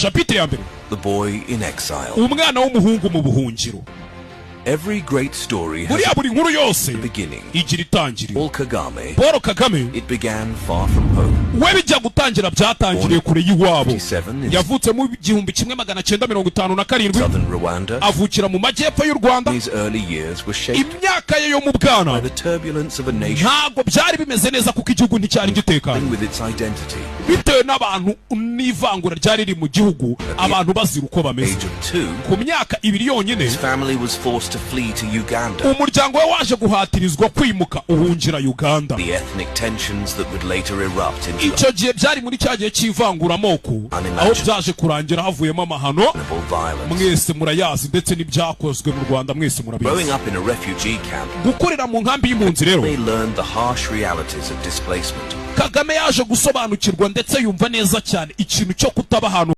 chapitre ya mbere. The boy in exile. Umwana w'umuhungu mu buhungiro. Every great story has buri nkuru yose a beginning. igira itangiriro. Paul Kagame, it began far from home. We bijya gutangira byatangiriye kure y'iwabo. 57 Yavutse mu 1957. Southern Rwanda. Avukira mu majyepfo y'u Rwanda. His early years were shaped imyaka ye yo mu bwana by the turbulence of a nation. Ntabwo byari bimeze neza kuko igihugu nticyari gitekanye. With its identity. Bitewe n'abantu n'ivangura ryari riri mu gihugu, abantu bazira uko bameze. Ku myaka 2 yonyine, his family was forced to flee to Uganda. Umuryango we waje guhatirizwa kwimuka uhungira Uganda. The ethnic tensions that would later erupt into icyo gihe byari muri cyagiye cy'ivangura amoko, aho byaje kurangira havuyemo amahano. Mwese murayazi ndetse n'ibyakozwe mu Rwanda mwese murabizi. Growing up in a refugee camp. Gukorera mu nkambi y'impunzi rero. They learned the harsh realities of displacement. Kagame yaje gusobanukirwa ndetse yumva neza cyane ikintu cyo kutaba ahantu